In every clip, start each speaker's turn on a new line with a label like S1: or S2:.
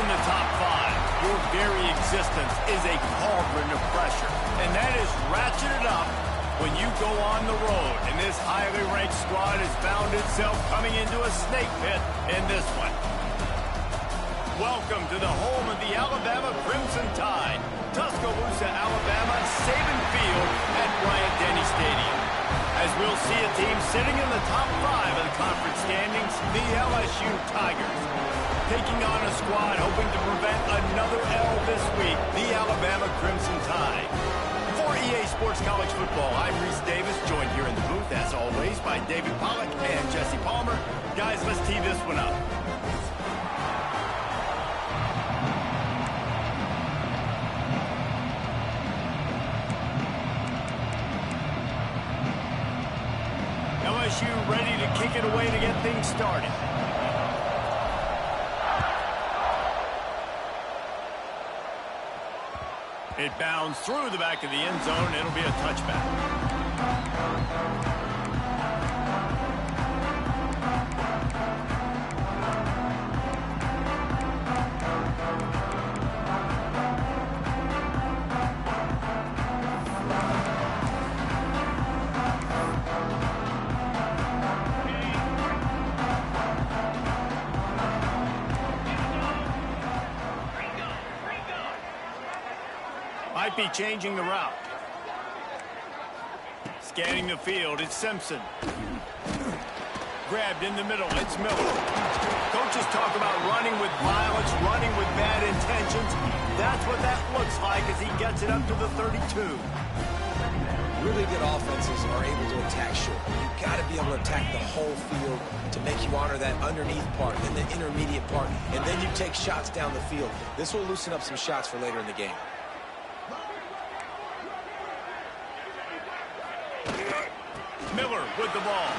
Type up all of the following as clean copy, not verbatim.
S1: in the top 5, your very existence is a cauldron of pressure. And that is ratcheted up when you go on the road. And this highly ranked squad has found itself coming into a snake pit in this one. Welcome to the home of the Alabama Crimson Tide. Tuscaloosa, Alabama, Saban Field at Bryant-Denny Stadium. As we'll see a team sitting in the top 5 of the conference standings, the LSU Tigers. Taking on a squad hoping to prevent another L this week, the Alabama Crimson Tide. For EA Sports College Football, I'm Reese Davis, joined here in the booth, as always, by David Pollack and Jesse Palmer. Guys, let's tee this one up. LSU ready to kick it away to get things started. It bounds through the back of the end zone. It'll be a touchback. Might be changing the route. Scanning the field, it's Simpson. Grabbed in the middle, it's Miller. Coaches talk about running with violence, running with bad intentions. That's what that looks like as he gets it up to the 32.
S2: Really good offenses are able to attack short. You've got to be able to attack the whole field to make you honor that underneath part, then the intermediate part, and then you take shots down the field. This will loosen up some shots for later in the game.
S1: Miller with the ball.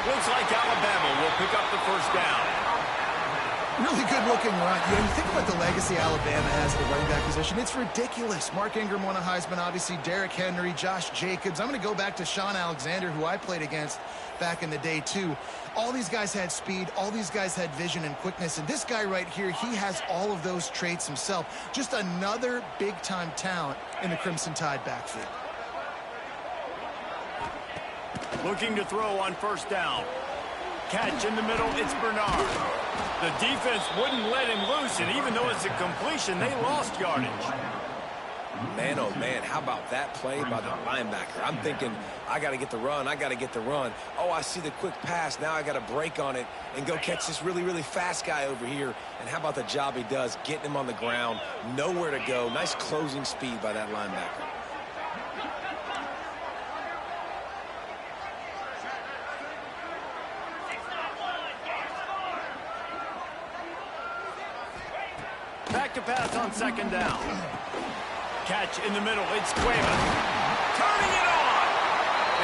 S1: Looks like Alabama will pick up the first down.
S3: Really good-looking run. You think about the legacy Alabama has at the running back position. It's ridiculous. Mark Ingram won a Heisman, obviously. Derrick Henry, Josh Jacobs. I'm going to go back to Sean Alexander, who I played against back in the day, too. All these guys had speed. All these guys had vision and quickness. And this guy right here, he has all of those traits himself. Just another big-time talent in the Crimson Tide backfield.
S1: Looking to throw on first down. Catch in the middle, it's Bernard. The defense wouldn't let him loose, and even though it's a completion, they lost yardage.
S2: Man, oh man, how about that play by the linebacker? I'm thinking, I got to get the run, I got to get the run. Oh, I see the quick pass, now I got to break on it and go catch this really, really fast guy over here. And how about the job he does, getting him on the ground, nowhere to go. Nice closing speed by that linebacker.
S1: Back to pass on second down. Catch in the middle, it's Cueva. Turning it on!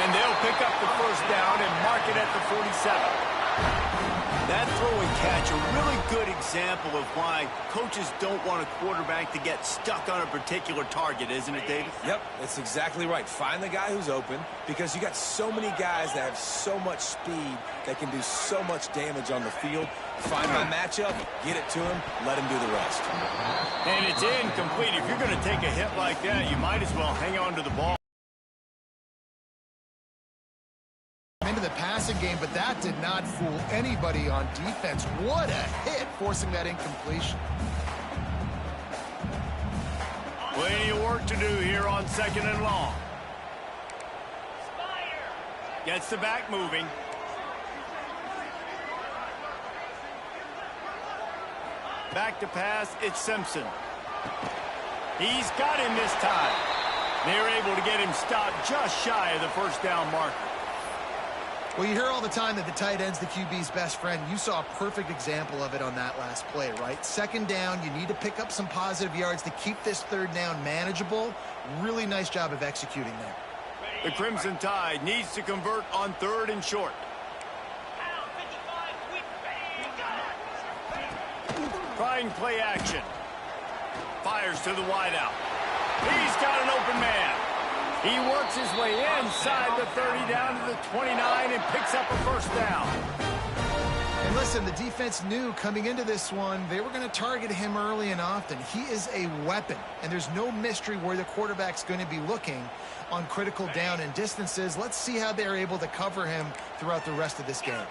S1: And they'll pick up the first down and mark it at the 47. That throw and catch, a really good example of why coaches don't want a quarterback to get stuck on a particular target, isn't it, David?
S2: Yep, that's exactly right. Find the guy who's open, because you got so many guys that have so much speed that can do so much damage on the field. Find my matchup, get it to him, let him do the rest.
S1: And it's incomplete. If you're going to take a hit like that, you might as well hang on to the ball.
S3: Into the passing game, but that did not fool anybody on defense. What a hit, forcing that incompletion.
S1: Plenty of work to do here on second and long. Gets the back moving. Back to pass, it's Simpson. He's got him this time. They're able to get him stopped just shy of the first down marker.
S3: Well, you hear all the time that the tight end's the QB's best friend. You saw a perfect example of it on that last play, right? Second down, you need to pick up some positive yards to keep this third down manageable. Really nice job of executing there.
S1: The Crimson Tide needs to convert on third and short. Trying play action. Fires to the wideout. He's got an open man. He works his way inside the 30 down to the 29 and picks up a first down.
S3: And listen, the defense knew coming into this one, they were going to target him early and often. He is a weapon, and there's no mystery where the quarterback's going to be looking on critical down and distances. Let's see how they're able to cover him throughout the rest of this game.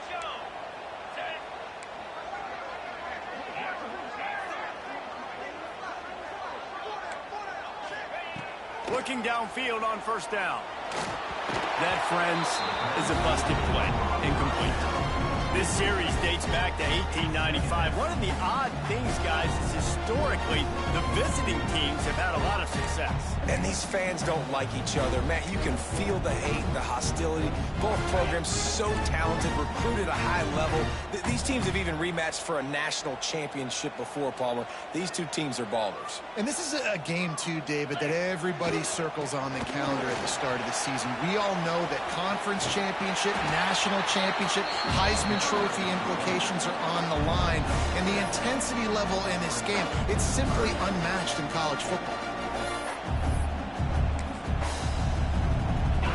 S1: Looking downfield on first down. That, friends, is a busted play. Incomplete. This series dates back to 1895. One of the odd things, guys, is historically the visiting teams have had a lot of success.
S2: And these fans don't like each other. Matt, you can feel the hate, the hostility. Both programs so talented, recruited at a high level. These teams have even rematched for a national championship before, Palmer. These two teams are ballers.
S3: And this is a game, too, David, that everybody circles on the calendar at the start of the season. We all know that conference championship, national championship, Heisman Trophy implications are on the line. And the intensity level in this game, it's simply unmatched in college football.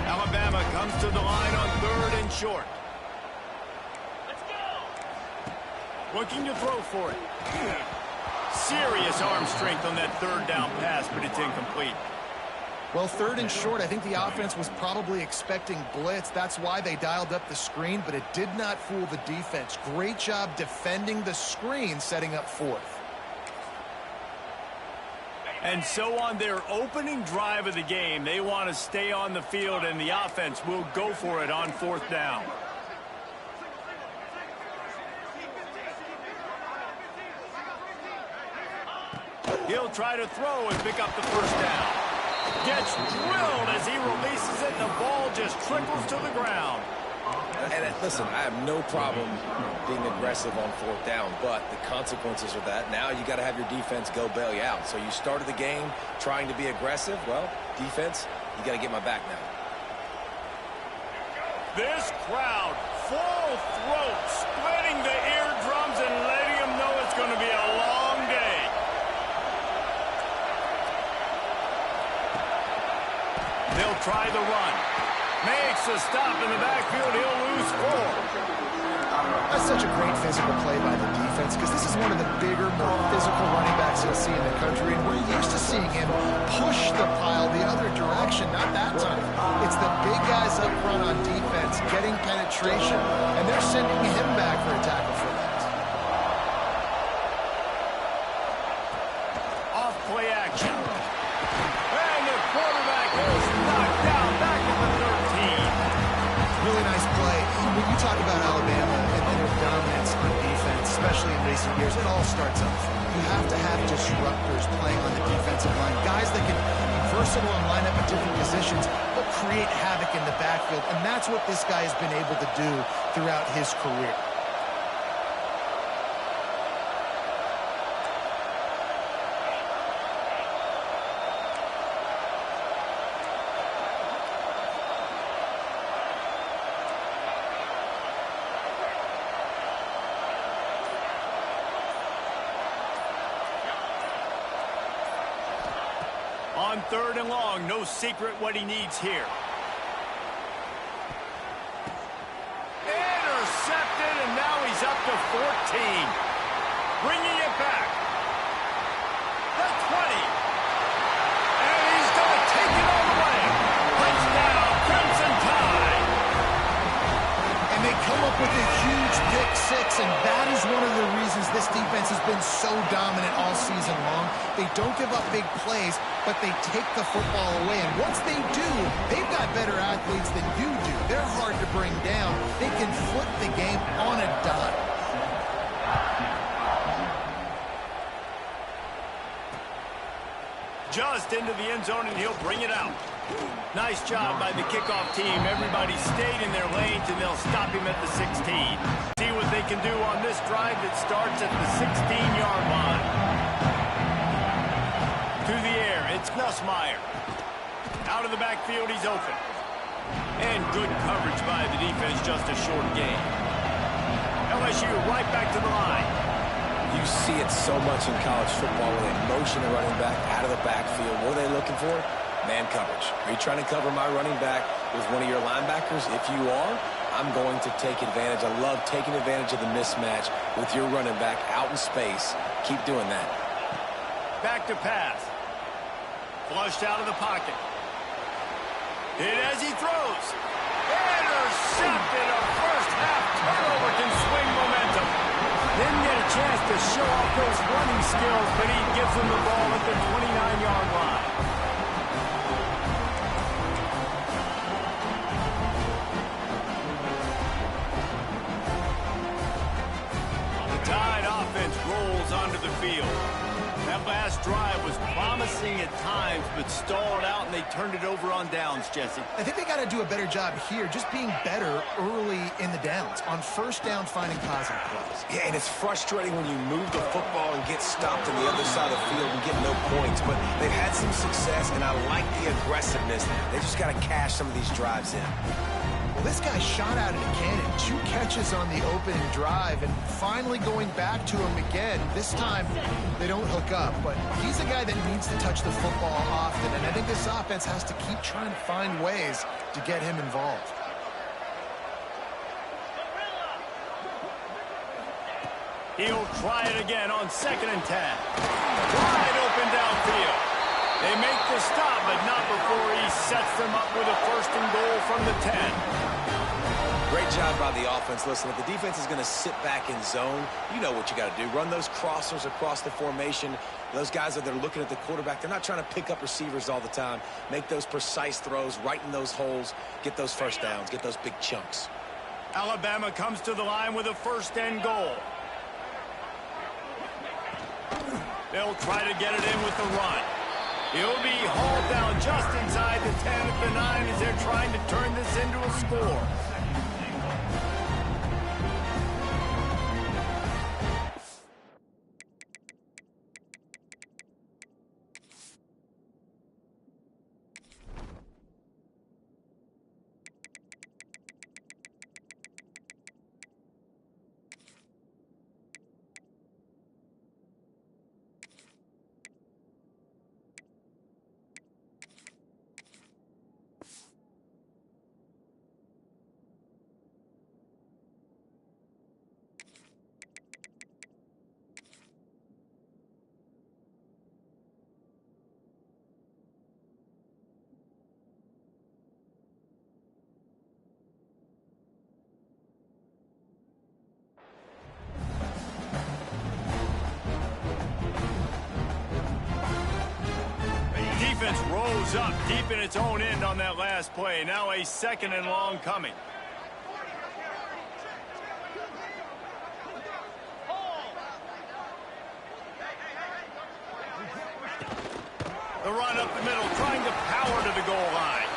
S1: Alabama comes to the line on 3rd and short. Let's go. Looking to throw for it. Serious arm strength on that 3rd down pass, but it's incomplete.
S3: Well, 3rd and short, I think the offense was probably expecting blitz. That's why they dialed up the screen, but it did not fool the defense. Great job defending the screen, setting up 4th.
S1: And so on their opening drive of the game, they want to stay on the field, and the offense will go for it on 4th down. He'll try to throw and pick up the first down. Gets drilled as he releases it, and the ball just trickles to the ground.
S2: And listen, I have no problem being aggressive on 4th down, but the consequences of that, now you got to have your defense go bail you out. So you started the game trying to be aggressive. Well, defense, you got to get my back now.
S1: This crowd, full throat, splitting the eardrums and letting them know it's going to be a long day. They'll try the run. Makes a stop in the backfield. He'll lose 4.
S3: That's such a great physical play by the defense because this is one of the bigger, more physical running backs you'll see in the country, and we're used to seeing him push the pile the other direction. Not that time. It's the big guys up front on defense getting penetration, and they're sending him back for a tackle for that.
S1: Off play action. And the quarterback is knocked down back at the 13.
S3: Really nice play. When you talk about Alabama and their dominance on defense, especially in recent years, it all starts up front. You have to have disruptors playing on the defensive line, guys that can be versatile and line up at different positions, but create havoc in the backfield, and that's what this guy has been able to do throughout his career.
S1: On 3rd and long, no secret what he needs here. Intercepted, and now he's up to 14. Bringing it back. The 20. And he's going to take it all the way. Touchdown, Crimson Tide.
S3: And they come up with a huge pick 6, and that is one of the reasons this defense has been so dominant all season long. They don't give up big plays, but they take the football away. And once they do, they've got better athletes than you do. They're hard to bring down. They can flip the game on a dime.
S1: Just into the end zone, and he'll bring it out. Nice job by the kickoff team. Everybody stayed in their lanes, and they'll stop him at the 16. See what they can do on this drive that starts at the 16-yard line. To the air, it's Nussmeier. Out of the backfield, he's open. And good coverage by the defense, just a short gain. LSU right back to the line.
S2: You see it so much in college football where they motion a running back out of the backfield. What are they looking for? Man coverage. Are you trying to cover my running back with one of your linebackers? If you are, I'm going to take advantage. I love taking advantage of the mismatch with your running back out in space. Keep doing that.
S1: Back to pass. Flushed out of the pocket. Hit as he throws. Intercepted. A first half turnover can swing momentum. Didn't get a chance to show off those running skills, but he gives them the ball at the 29-yard line. The Tide offense rolls onto the field. That last drive was promising at times, but stalled out, and they turned it over on downs, Jesse.
S3: I think they got to do a better job here, just being better early in the downs. On first down, finding positive plays.
S2: Yeah, and it's frustrating when you move the football and get stopped on the other side of the field and get no points. But they've had some success, and I like the aggressiveness. They just got to cash some of these drives in.
S3: Well, this guy shot out of the cannon. 2 catches on the opening drive, and finally going back to him again. This time, they don't hook up, but he's a guy that needs to touch the football often, and I think this offense has to keep trying to find ways to get him involved.
S1: He'll try it again on 2nd and 10. Wide open downfield. They make the stop, but not before he sets them up with a 1st and goal from the 10.
S2: Great job by the offense. Listen, if the defense is going to sit back in zone, you know what you got to do. Run those crossers across the formation. Those guys that are looking at the quarterback, they're not trying to pick up receivers all the time. Make those precise throws, right in those holes, get those first downs, get those big chunks.
S1: Alabama comes to the line with a 1st and goal. They'll try to get it in with the run. He'll be hauled down just inside the 10 at the 9 as they're trying to turn this into a score. Defense rose up deep in its own end on that last play. Now a 2nd and long coming. The run up the middle, trying to power to the goal line.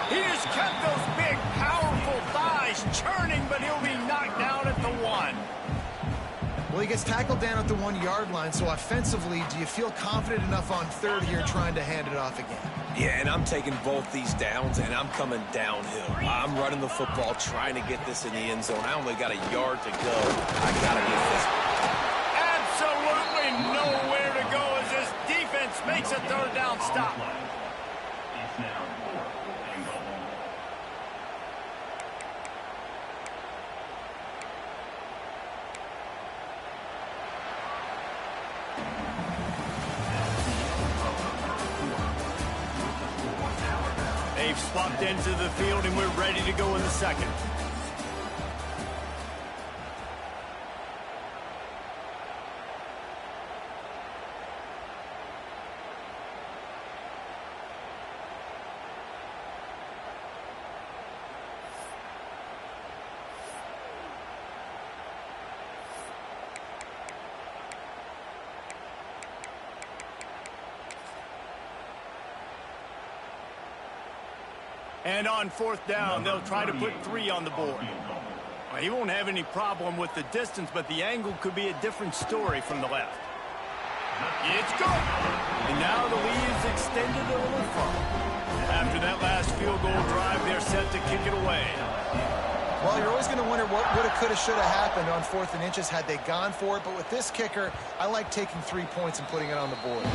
S1: He just kept those big, powerful thighs churning, but he'll be knocked down at the 1.
S3: Well, he gets tackled down at the 1-yard line, so offensively, do you feel confident enough on 3rd here trying to hand it off again?
S2: Yeah, and I'm taking both these downs, and I'm coming downhill. I'm running the football, trying to get this in the end zone. I only got a yard to go. I got to get this.
S1: Absolutely nowhere to go as this defense makes a 3rd down stop. They've swapped into the field, and we're ready to go in the 2nd. And on 4th down, they'll try to put 3 on the board. Well, he won't have any problem with the distance, but the angle could be a different story from the left. It's good. And now the lead is extended a little further. After that last field goal drive, they're set to kick it away.
S3: Well, you're always going to wonder what woulda, coulda, shoulda happened on 4th and inches had they gone for it. But with this kicker, I like taking 3 points and putting it on the board.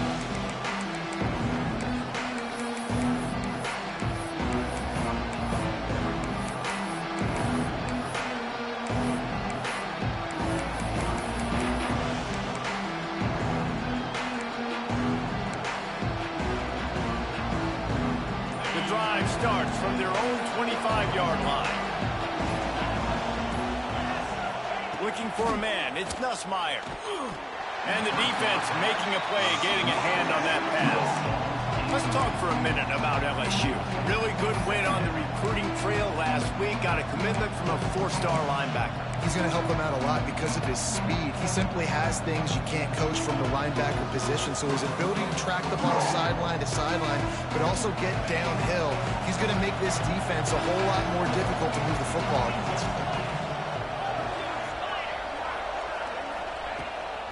S1: 25-yard line. Looking for a man. It's Nussmeier. And the defense making a play, getting a hand on that pass. Let's talk for a minute about LSU. Really good win on the recruiting trail last week. Got a commitment from a 4-star linebacker.
S3: He's going to help them out a lot because of his speed. He simply has things you can't coach from the linebacker position. So his ability to track the ball sideline to sideline, but also get downhill, he's going to make this defense a whole lot more difficult to move the football against.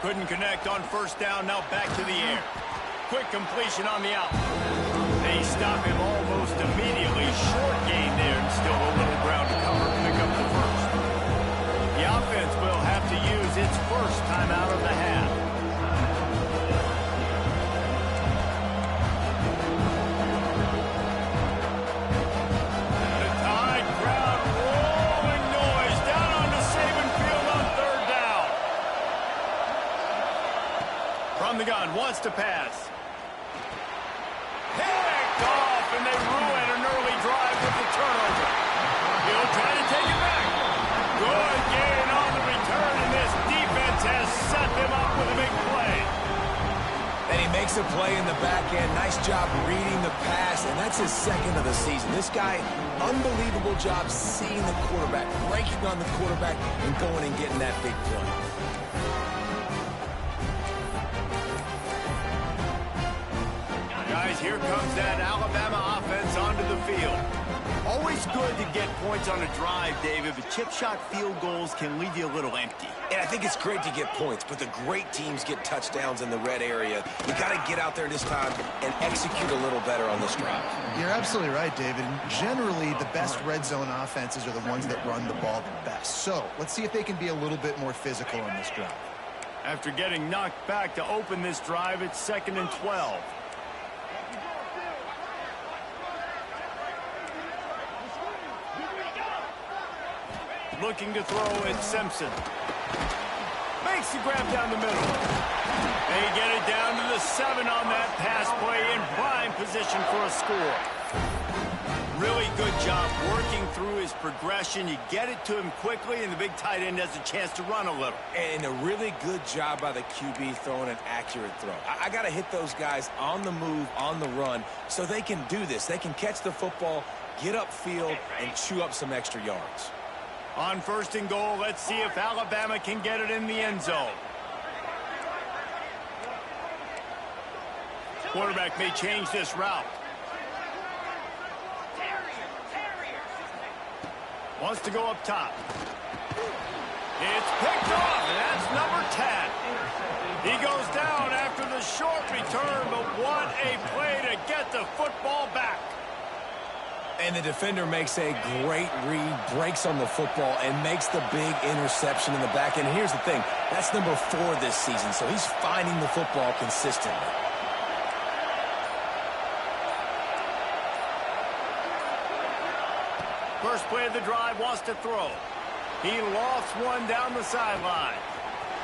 S1: Couldn't connect on first down. Now back to the air. Quick completion on the out. They stop him almost immediately. Short gain there and still a little ground to cover. Pick up the first. The offense will have to use its first timeout of the half. The Tide crowd rolling noise down onto Saban Field on third down. From the gun, wants to pass. Picked off, and they ruin an early drive with the turnover. He'll try to take it back. Good gain on the return, and this defense has set them up with a big play.
S2: And he makes a play in the back end. Nice job reading the pass, and that's his second of the season. This guy, unbelievable job seeing the quarterback, breaking on the quarterback, and going and getting that big play.
S1: Guys, here comes that Alabama offense onto the field. Always good to get points on a drive, David, but chip shot field goals can leave you a little empty.
S2: And I think it's great to get points, but the great teams get touchdowns in the red area. You got to get out there this time and execute a little better on this drive.
S3: You're absolutely right, David. Generally, the best red zone offenses are the ones that run the ball the best. So let's see if they can be a little bit more physical on this drive.
S1: After getting knocked back to open this drive, it's 2nd and 12. Looking to throw, it's Simpson. Makes the grab down the middle. They get it down to the 7 on that pass play in prime position for a score. Really good job working through his progression. You get it to him quickly, and the big tight end has a chance to run a little.
S2: And a really good job by the QB throwing an accurate throw. I got to hit those guys on the move, on the run, so they can do this. They can catch the football, get upfield, and chew up some extra yards.
S1: On 1st and goal, let's see if Alabama can get it in the end zone. Quarterback may change this route. Wants to go up top. It's picked off, and that's number 10. He goes down after the short return, but what a play to get the football back.
S2: And the defender makes a great read, breaks on the football, and makes the big interception in the back end. Here's the thing, that's number 4 this season, so he's finding the football consistently.
S1: First play of the drive, wants to throw. He lost one down the sideline.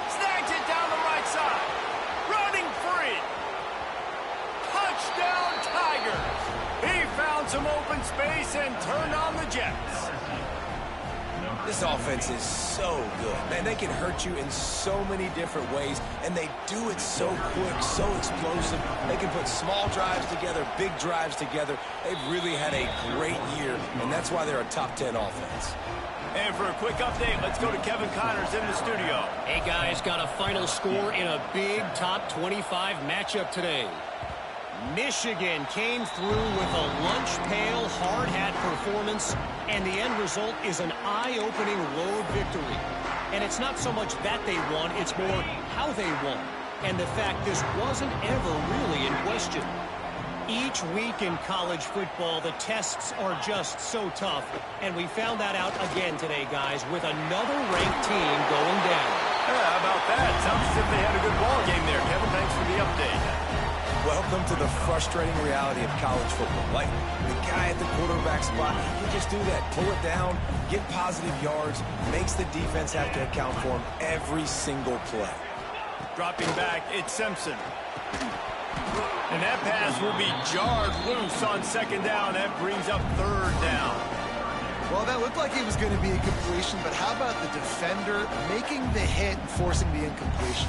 S1: Snags it down the right side. Running free. Touchdown, Tigers. He found some open space and turned on the Jets.
S2: This offense is so good. Man, they can hurt you in so many different ways, and they do it so quick, so explosive. They can put small drives together, big drives together. They've really had a great year, and that's why they're a top 10 offense.
S1: And for a quick update, let's go to Kevin Connors in the studio.
S4: Hey, guys, got a final score in a big top 25 matchup today. Michigan came through with a lunch pail, hard-hat performance, and the end result is an eye-opening road victory. And it's not so much that they won, it's more how they won, and the fact this wasn't ever really in question. Each week in college football, the tests are just so tough, and we found that out again today, guys, with another ranked team going down.
S1: Yeah, how about that? Sounds as if they had a good ball game there. Kevin, thanks for the update.
S2: Welcome to the frustrating reality of college football. Like, the guy at the quarterback spot, he can just do that. Pull it down, get positive yards, makes the defense have to account for him every single play.
S1: Dropping back, it's Simpson. And that pass will be jarred loose on 2nd down. That brings up 3rd down.
S3: Well, that looked like it was going to be a completion, but how about the defender making the hit and forcing the incompletion?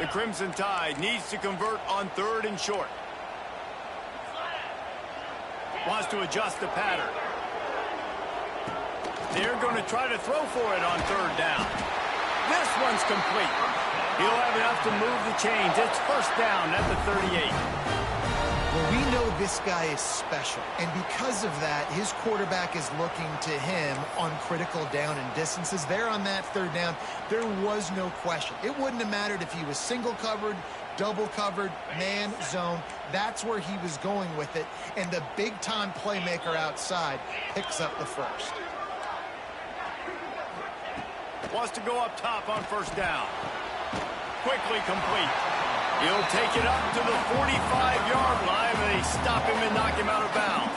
S1: The Crimson Tide needs to convert on 3rd and short. Wants to adjust the pattern. They're going to try to throw for it on 3rd down. This one's complete. He'll have enough to move the chains. It's 1st down at the 38.
S3: Well, we know this guy is special, and because of that, his quarterback is looking to him on critical down and distances. There on that 3rd down, there was no question. It wouldn't have mattered if he was single covered, double covered, man, zone. That's where he was going with it, and the big-time playmaker outside picks up the 1st.
S1: Wants to go up top on 1st down. Quickly complete. He'll take it up to the 45-yard line, and they stop him and knock him out of bounds.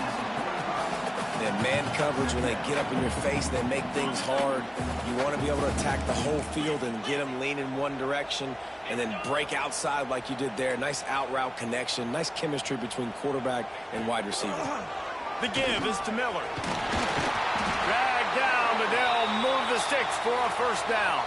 S2: And man coverage, when they get up in your face, they make things hard. You want to be able to attack the whole field and get them lean in one direction and then break outside like you did there. Nice out route connection, nice chemistry between quarterback and wide receiver.
S1: The give is to Miller. Dragged down, but they'll move the sticks for a 1st down.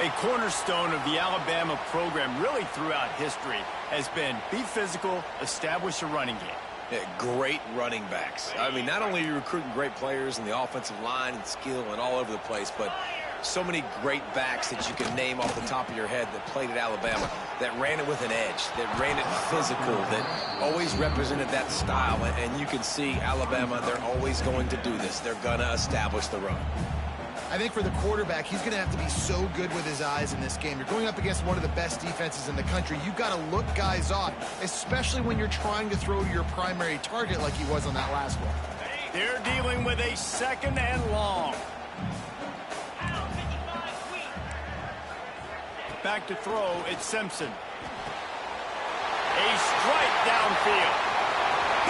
S1: A cornerstone of the Alabama program really throughout history has been be physical, establish a running game.
S2: Yeah, great running backs. I mean, not only are you recruiting great players in the offensive line and skill and all over the place, but so many great backs that you can name off the top of your head that played at Alabama, that ran it with an edge, that ran it physical, that always represented that style. And you can see Alabama, they're always going to do this. They're going to establish the run.
S3: I think for the quarterback, he's going to have to be so good with his eyes in this game. You're going up against one of the best defenses in the country. You've got to look guys off, especially when you're trying to throw to your primary target like he was on that last one.
S1: They're dealing with a 2nd and long. Back to throw, it's Simpson. A strike downfield.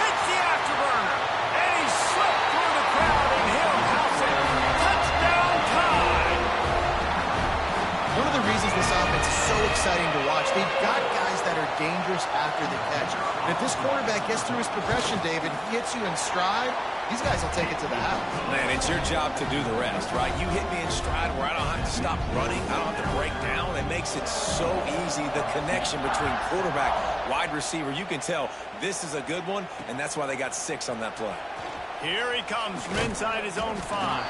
S1: Hits the afterburner. And he slipped through the crowd, and he'll house it. Touchdown Tide!
S3: One of the reasons this offense is so exciting to watch, they've got guys that are dangerous after the catch. And if this quarterback gets through his progression, David, he hits you in stride, these guys will take it to the house.
S2: Man, it's your job to do the rest, right? You hit me in stride where I don't have to stop running. I don't have to break down. It makes it so easy. The connection between quarterback, wide receiver, you can tell this is a good one, and that's why they got 6 on that play.
S1: Here he comes from inside his own 5.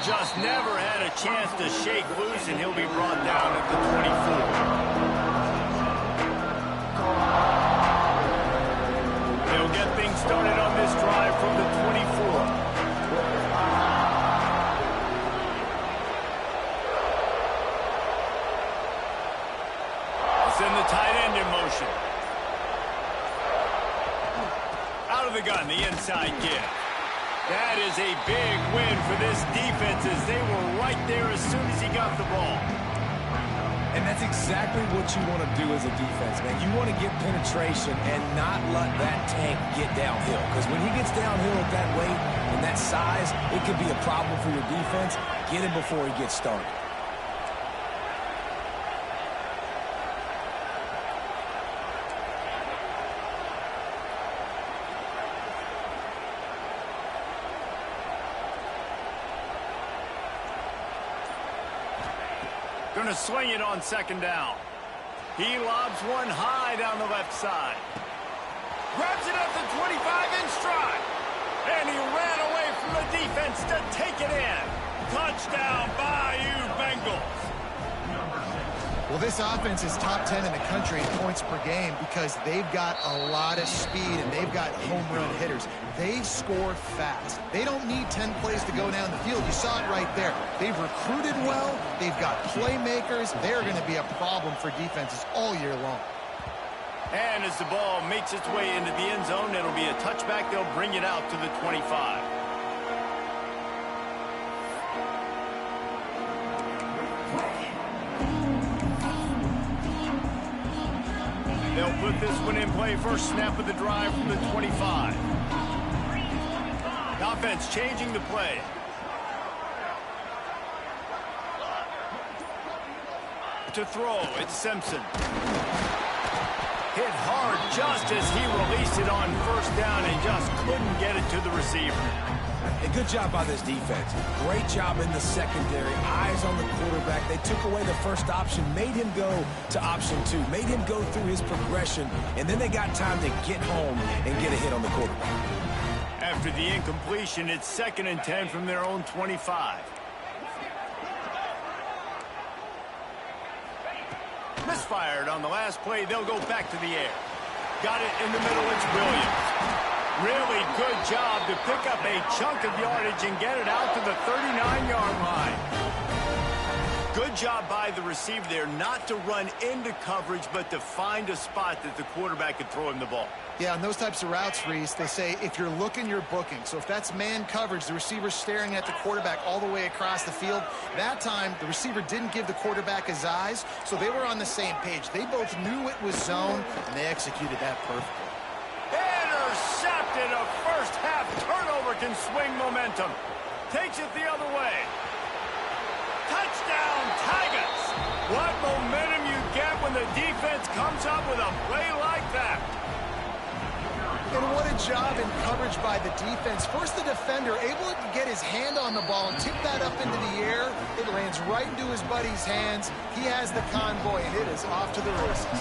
S1: Just never had a chance to shake loose, and he'll be brought down at the 24. They'll get things started on this drive from the 24. Send the tight end in motion. Out of the gun, the inside give. That is a big win for this defense as they were right there as soon as he got the ball.
S2: And that's exactly what you want to do as a defense, man. You want to get penetration and not let that tank get downhill. Because when he gets downhill at that weight and that size, it could be a problem for your defense. Get him before he gets started.
S1: Going to swing it on 2nd down. He lobs one high down the left side. Grabs it at the 25 in stride. And he ran away from the defense to take it in. Touchdown, Bayou Bengals.
S3: Well, this offense is top 10 in the country in points per game because they've got a lot of speed and they've got home run hitters. They score fast. They don't need 10 plays to go down the field. You saw it right there. They've recruited well. They've got playmakers. They're going to be a problem for defenses all year long.
S1: And as the ball makes its way into the end zone, it'll be a touchback. They'll bring it out to the 25. They'll put this one in play. First snap of the drive from the 25. The offense changing the play. To throw, it's Simpson. Hit hard just as he released it on first down and just couldn't get it to the receiver.
S2: A good job by this defense. Great job in the secondary. Eyes on the quarterback. They took away the first option, made him go to option 2, made him go through his progression, and then they got time to get home and get a hit on the quarterback.
S1: After the incompletion, it's 2nd and 10 from their own 25. Misfired on the last play. They'll go back to the air. Got it in the middle. It's Williams. Really good job to pick up a chunk of yardage and get it out to the 39-yard line. Good job by the receiver there not to run into coverage, but to find a spot that the quarterback could throw him the ball.
S3: Yeah, on those types of routes, Reese, they say if you're looking, you're booking. So if that's man coverage, the receiver's staring at the quarterback all the way across the field. That time, the receiver didn't give the quarterback his eyes, so they were on the same page. They both knew it was zone, and they executed that perfectly.
S1: Intercepted. A first-half turnover can swing momentum. Takes it the other way. Touchdown, Tigers! What momentum you get when the defense comes up with a play like that.
S3: And what a job in coverage by the defense. First, the defender able to get his hand on the ball and tip that up into the air. It lands right into his buddy's hands. He has the convoy, and it is off to the races.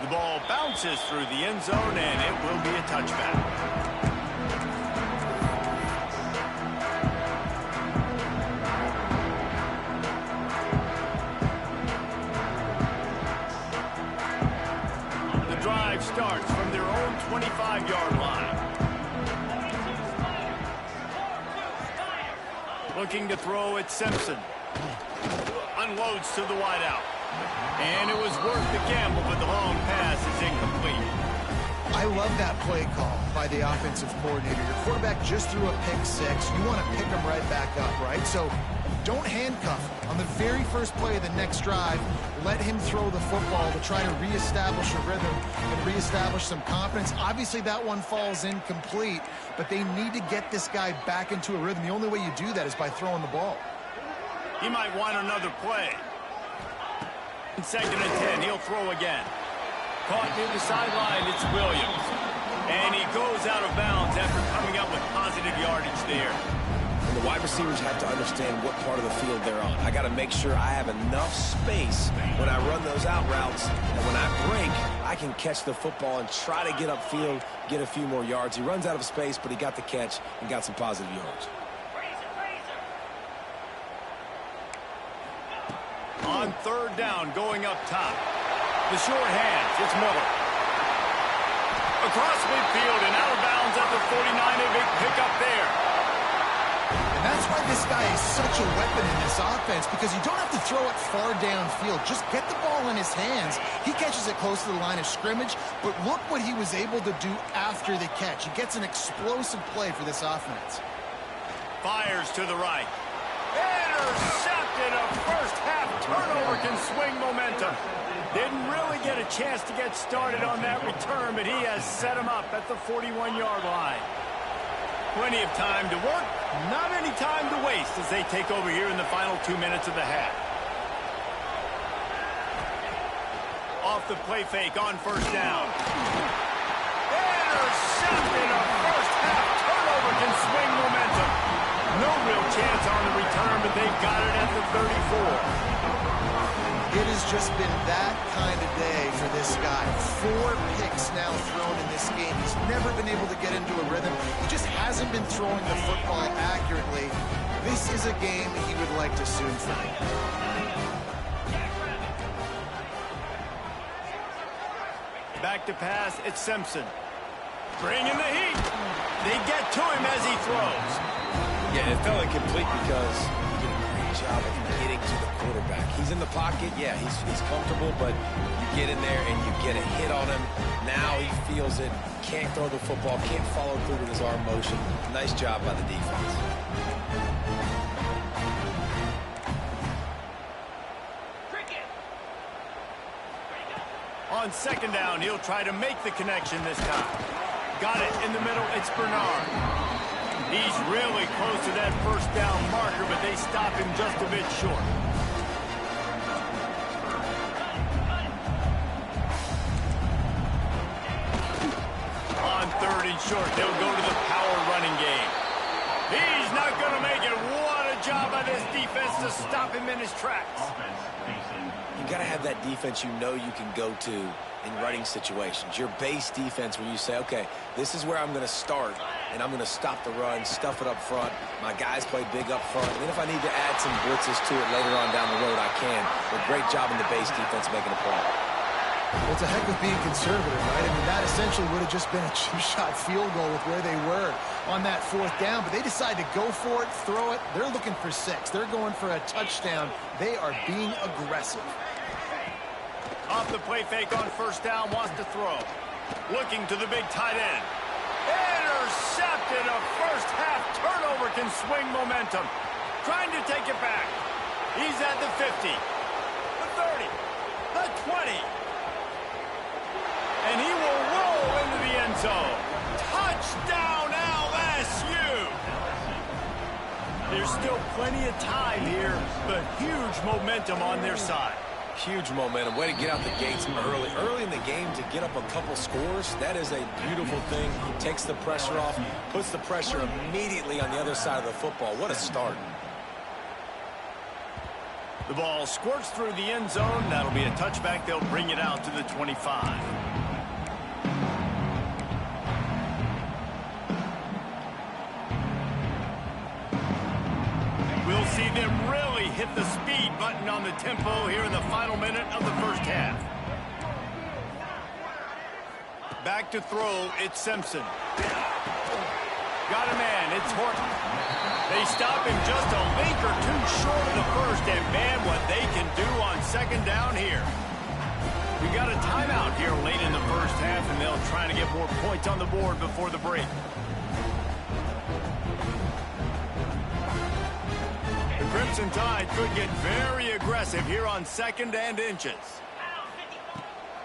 S1: The ball bounces through the end zone, and it will be a touchback. Starts from their own 25-yard line. Looking to throw at Simpson. Unloads to the wideout. And it was worth the gamble, but the long pass is incomplete.
S3: I love that play call by the offensive coordinator. Your quarterback just threw a pick 6. You want to pick him right back up, right? So don't handcuff him. On the very first play of the next drive, let him throw the football to try to reestablish a rhythm and reestablish some confidence. Obviously, that one falls incomplete, but they need to get this guy back into a rhythm. The only way you do that is by throwing the ball.
S1: He might want another play. In 2nd and 10, he'll throw again. Caught near the sideline, it's Williams. And he goes out of bounds after coming up with positive yardage there.
S2: And the wide receivers have to understand what part of the field they're on. I got to make sure I have enough space when I run those out routes, and when I break, I can catch the football and try to get upfield, get a few more yards. He runs out of space, but he got the catch and got some positive yards.
S1: On 3rd down, going up top. The short hands, it's Miller. Across midfield and out of bounds at the 49, a big pickup there.
S3: And that's why this guy is such a weapon in this offense, because you don't have to throw it far downfield. Just get the ball in his hands. He catches it close to the line of scrimmage, but look what he was able to do after the catch. He gets an explosive play for this offense.
S1: Fires to the right. Intercepted. A first-half turnover can swing momentum. Didn't really get a chance to get started on that return, but he has set him up at the 41-yard line. Plenty of time to work, not any time to waste as they take over here in the final 2 minutes of the half. Off the play fake on 1st down. Intercepted. A first-half turnover can swing momentum. No real chance on the return, but they've got it at the 34.
S3: It has just been that kind of day for this guy. 4 picks now thrown in this game. He's never been able to get into a rhythm. He just hasn't been throwing the football accurately. This is a game he would like to soon find.
S1: Back to pass, it's Simpson. Bringing the heat. They get to him as he throws.
S2: Yeah, it felt incomplete because he did a great job of getting to the quarterback. He's in the pocket. Yeah, he's comfortable, but you get in there and you get a hit on him. Now he feels it. Can't throw the football. Can't follow through with his arm motion. Nice job by the defense.
S1: On 2nd down, he'll try to make the connection this time. Got it in the middle. It's Bernard. He's really close to that first down marker, but they stop him just a bit short. On 3rd and short, they'll go to the power running game. He's not going to make it. What a job by this defense to stop him in his tracks.
S2: You got to have that defense you know you can go to in running situations. Your base defense where you say, okay, this is where I'm going to start, and I'm going to stop the run, stuff it up front. My guys play big up front. And then if I need to add some blitzes to it later on down the road, I can. But great job in the base defense making a play.
S3: Well, it's a heck of being conservative, right? I mean, that essentially would have just been a chip-shot field goal with where they were on that 4th down. But they decide to go for it, throw it. They're looking for 6. They're going for a touchdown. They are being aggressive.
S1: Off the play fake on 1st down, wants to throw. Looking to the big tight end. Intercepted. A first-half turnover can swing momentum. Trying to take it back. He's at the 50, the 30, the 20. And he will roll into the end zone. Touchdown, LSU! There's still plenty of time here, but huge momentum on their side.
S2: Huge momentum. Way to get out the gates early. Early in the game to get up a couple scores, that is a beautiful thing. Takes the pressure off, puts the pressure immediately on the other side of the football. What a start.
S1: The ball squirts through the end zone. That'll be a touchback. They'll bring it out to the 25. We'll see them really hit the speed button on the tempo here in the final minute of the first half. Back to throw, it's Simpson. Got a man, it's Horton. They stop him just a link or two short of the first, and man, what they can do on 2nd down here. We got a timeout here late in the first half, and they'll try to get more points on the board before the break. The Crimson Tide could get very aggressive here on 2nd and inches.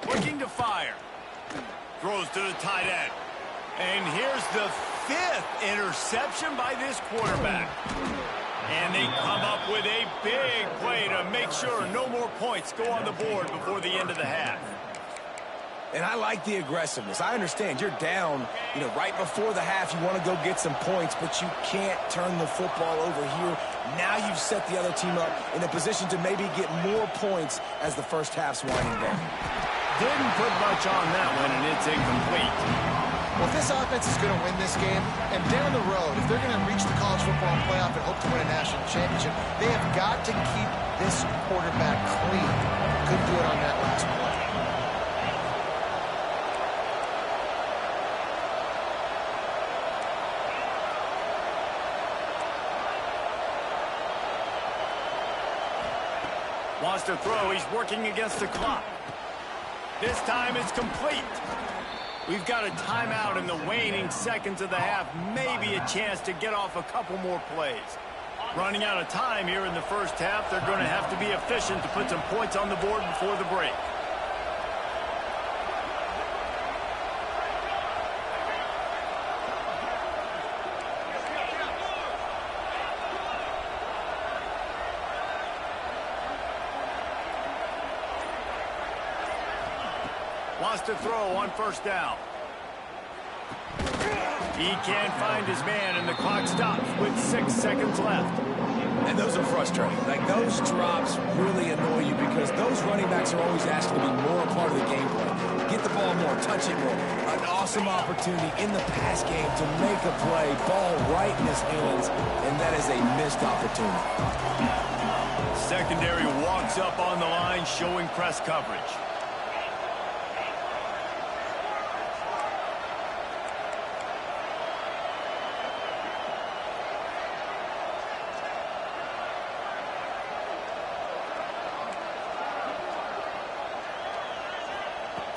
S1: Looking to fire. Throws to the tight end. And here's the 5th interception by this quarterback. And they come up with a big play to make sure no more points go on the board before the end of the half.
S2: And I like the aggressiveness. I understand you're down, right before the half. You want to go get some points, but you can't turn the football over here. Now you've set the other team up in a position to maybe get more points as the first half's winding down.
S1: Didn't put much on that one, and it's incomplete.
S3: Well, if this offense is going to win this game, and down the road, if they're going to reach the college football playoff and hope to win a national championship, they have got to keep this quarterback clean. Couldn't do it on that last play.
S1: Wants to throw. He's working against the clock. This time it's complete. We've got a timeout in the waning seconds of the half. Maybe a chance to get off a couple more plays. Running out of time here in the first half. They're going to have to be efficient to put some points on the board before the break. Wants to throw on 1st down. He can't find his man, and the clock stops with 6 seconds left.
S2: And those are frustrating. Like, those drops really annoy you because those running backs are always asked to be more a part of the game plan. Get the ball more, touch it more. An awesome opportunity in the pass game to make a play. Ball right in his hands, and that is a missed opportunity.
S1: Secondary walks up on the line, showing press coverage.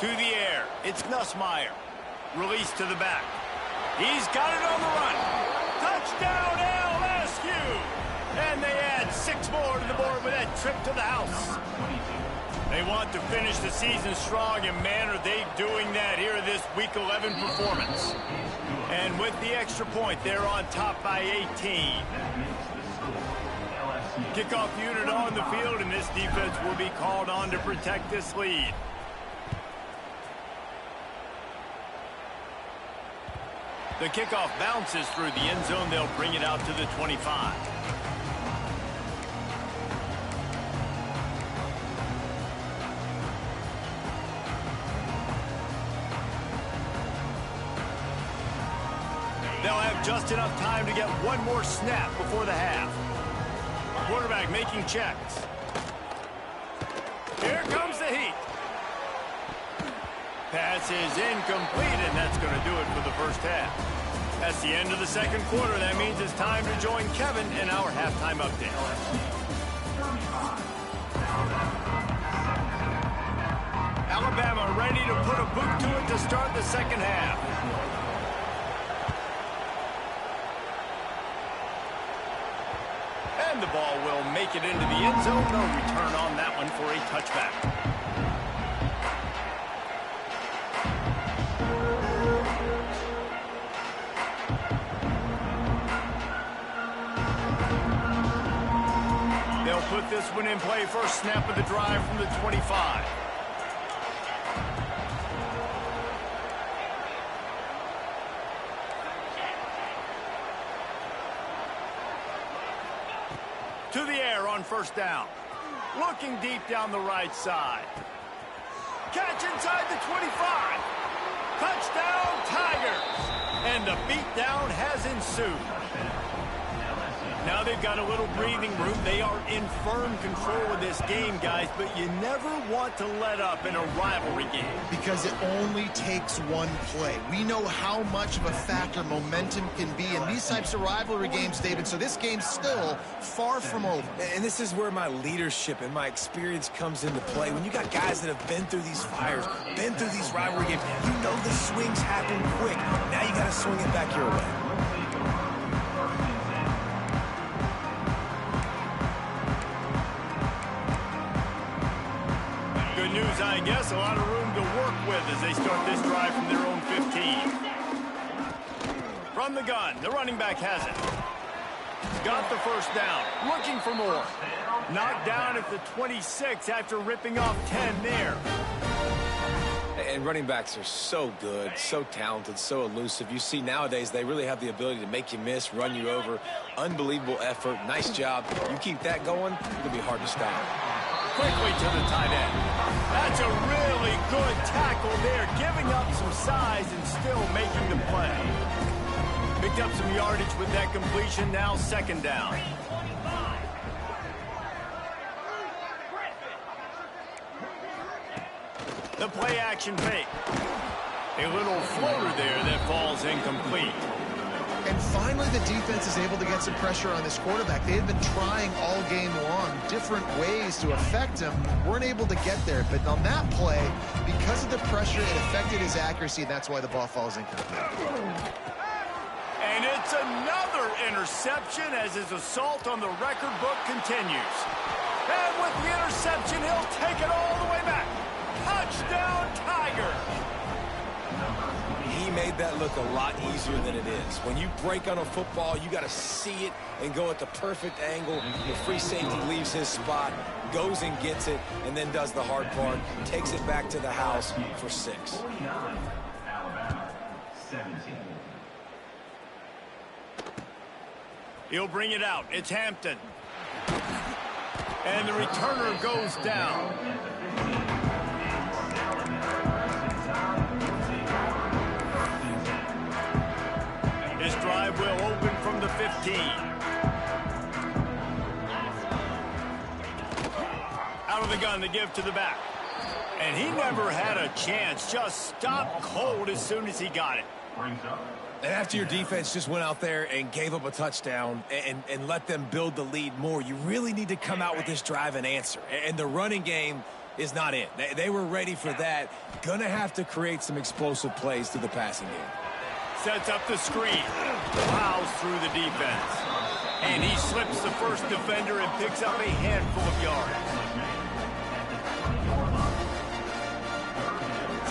S1: To the air, it's Nussmeier. Release to the back. He's got it on the run. Touchdown, LSU! And they add 6 more to the board with that trip to the house. They want to finish the season strong, and man, are they doing that here in this Week 11 performance. And with the extra point, they're on top by 18. Kickoff unit on the field, and this defense will be called on to protect this lead. The kickoff bounces through the end zone. They'll bring it out to the 25. They'll have just enough time to get one more snap before the half. Quarterback making checks. Here comes the heat. Pass is incomplete, and that's going to do it for the first half. That's the end of the second quarter. That means it's time to join Kevin in our halftime update. Alabama ready to put a boot to it to start the second half. And the ball will make it into the end zone. No return on that one for a touchback. They'll put this one in play. First snap of the drive from the 25. To the air on first down. Looking deep down the right side. Catch inside the 25. Touchdown, Tigers. And the beatdown has ensued. Now they've got a little breathing room. They are in firm control of this game, guys, but you never want to let up in a rivalry game.
S3: Because it only takes one play. We know how much of a factor momentum can be in these types of rivalry games, David, so this game's still far from over.
S2: And this is where my leadership and my experience comes into play. When you got guys that have been through these fires, been through these rivalry games, you know the swings happen quick. Now you got to swing it back your way.
S1: News, I guess, a lot of room to work with as they start this drive from their own 15. From the gun, the running back has it. Got the first down, looking for more. Knocked down at the 26 after ripping off 10 there.
S2: And running backs are so good, so talented, so elusive. You see nowadays they really have the ability to make you miss, run you over. Unbelievable effort, nice job. You keep that going, it'll be hard to stop.
S1: Quickly to the tight end. That's a really good tackle there, giving up some size and still making the play. Picked up some yardage with that completion, now second down. The play action fake. A little floater there that falls incomplete.
S3: And finally, the defense is able to get some pressure on this quarterback. They had been trying all game long, different ways to affect him. Weren't able to get there. But on that play, because of the pressure, it affected his accuracy, and that's why the ball falls incomplete.
S1: And it's another interception as his assault on the record book continues. And with the interception, he'll take it all the way back. Touchdown, Tigers!
S2: He made that look a lot easier than it is. When you break on a football, you got to see it and go at the perfect angle. The free safety leaves his spot, goes and gets it, and then does the hard part, takes it back to the house for 6.
S1: He'll bring it out. It's Hampton. And the returner goes down. This drive will open from the 15. Out of the gun, the give to the back. And he never had a chance. Just stopped cold as soon as he got it.
S2: And after your defense just went out there and gave up a touchdown and let them build the lead more, you really need to come out with this drive and answer. And the running game is not it. They were ready for that. Gonna have to create some explosive plays through the passing game.
S1: Sets up the screen. Plows through the defense. And he slips the first defender and picks up a handful of yards.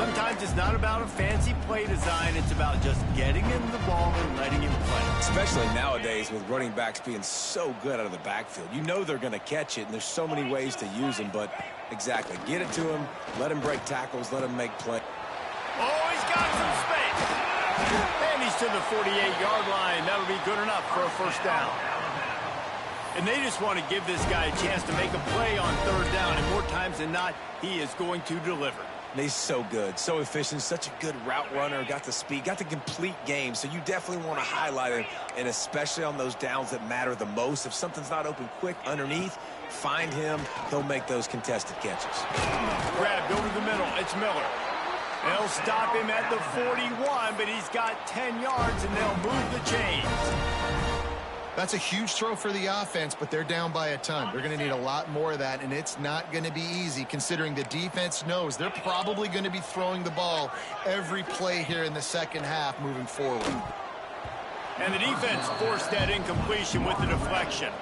S1: Sometimes it's not about a fancy play design. It's about just getting him the ball and letting him play.
S2: Especially nowadays with running backs being so good out of the backfield. You know they're going to catch it, and there's so many ways to use them. But exactly, get it to him, let him break tackles, let him make play.
S1: Oh, he's got some space. And he's to the 48-yard line. That'll be good enough for a first down. And they just want to give this guy a chance to make a play on third down. And more times than not, he is going to deliver.
S2: And he's so good, so efficient, such a good route runner, got the speed, got the complete game. So you definitely want to highlight him, and especially on those downs that matter the most. If something's not open quick underneath, find him. He'll make those contested catches.
S1: Grabbed over the middle. It's Miller. They'll stop him at the 41, but he's got 10 yards, and they'll move the chains.
S3: That's a huge throw for the offense, but they're down by a ton. They're going to need a lot more of that, and it's not going to be easy considering the defense knows they're probably going to be throwing the ball every play here in the second half moving forward.
S1: And the defense forced that incompletion with the deflection.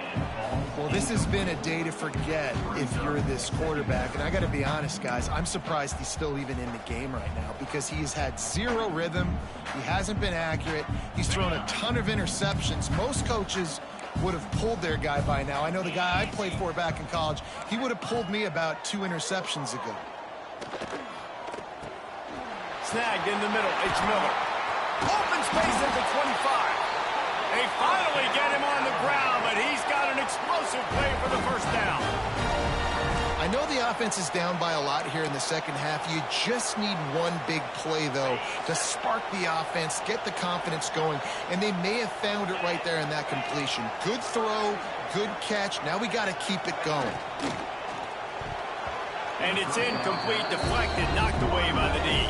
S3: Well, this has been a day to forget if you're this quarterback. And I got to be honest, guys, I'm surprised he's still even in the game right now because he's had zero rhythm. He hasn't been accurate. He's thrown a ton of interceptions. Most coaches would have pulled their guy by now. I know the guy I played for back in college, he would have pulled me about 2 interceptions ago.
S1: Snagged in the middle. It's Miller. Open space at the 25. They finally get him on the ground, but he's got an explosive play for the first down.
S3: I know the offense is down by a lot here in the second half. You just need one big play, though, to spark the offense, get the confidence going, and they may have found it right there in that completion. Good throw, good catch. Now we got to keep it going.
S1: And it's incomplete, deflected, knocked away by the D.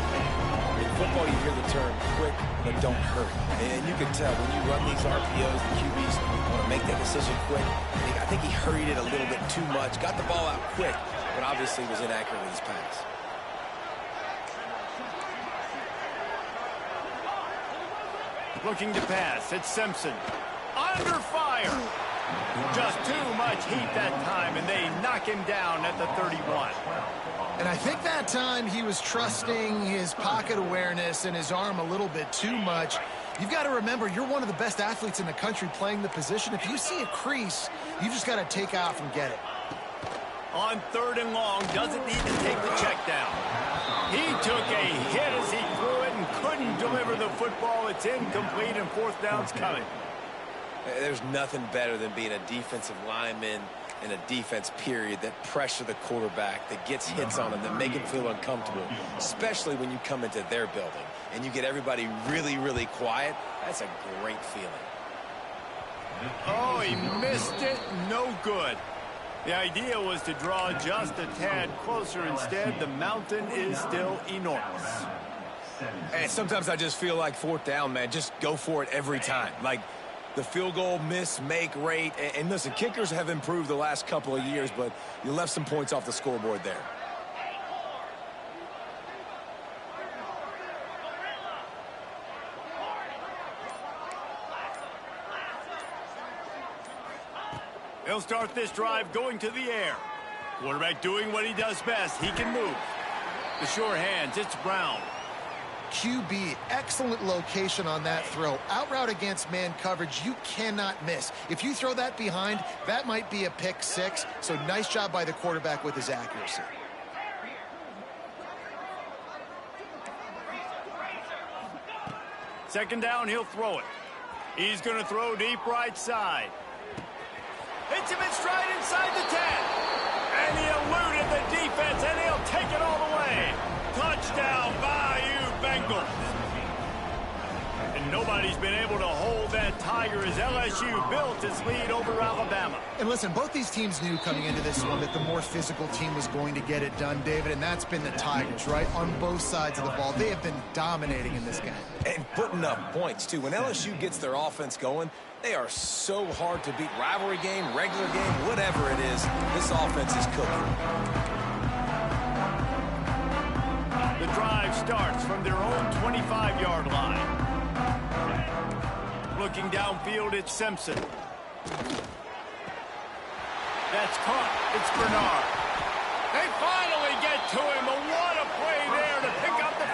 S2: In football, you hear the term quick, but don't hurry. And you can tell when you run these RPOs, the QBs want to make that decision quick. I think he hurried it a little bit too much, got the ball out quick, but obviously was inaccurate with his pass.
S1: Looking to pass. It's Simpson. Under fire. Just too much heat that time, and they knock him down at the 31.
S3: And I think that time he was trusting his pocket awareness and his arm a little bit too much. You've got to remember, you're one of the best athletes in the country playing the position. If you see a crease, you just got to take off and get it.
S1: On third and long, doesn't need to take the check down. He took a hit as he threw it and couldn't deliver the football. It's incomplete, and fourth down's coming.
S2: There's nothing better than being a defensive lineman in a defense period that pressure the quarterback, that gets hits on him, that make him feel uncomfortable, especially when you come into their building and you get everybody really, really quiet. That's a great feeling.
S1: Oh, he missed it. No good. The idea was to draw just a tad closer. Instead, the mountain is still enormous.
S2: And sometimes I just feel like fourth down, man, just go for it every time. Like, the field goal miss-make rate. And listen, kickers have improved the last couple of years, but you left some points off the scoreboard there.
S1: He'll start this drive going to the air. Quarterback doing what he does best. He can move. The sure hands, it's Brown.
S3: QB, excellent location on that throw. Out route against man coverage, you cannot miss. If you throw that behind, that might be a pick six. So nice job by the quarterback with his accuracy.
S1: Second down, he'll throw it. He's going to throw deep right side. Hits him in stride inside the 10. And he eluded the defense, and he'll take it all the way. Touchdown, Bayou Bengals. And nobody's been able to hold that Tiger as LSU built its lead over Alabama.
S3: And listen, both these teams knew coming into this one that the more physical team was going to get it done, David, and that's been the Tigers, right? On both sides of the ball. They have been dominating in this game.
S2: And putting up points, too. When LSU gets their offense going, they are so hard to beat. Rivalry game, regular game, whatever it is, this offense is cooking.
S1: The drive starts from their own 25-yard line. Looking downfield, it's Simpson. That's caught. It's Bernard. They finally get to him, but what a play there to pick up the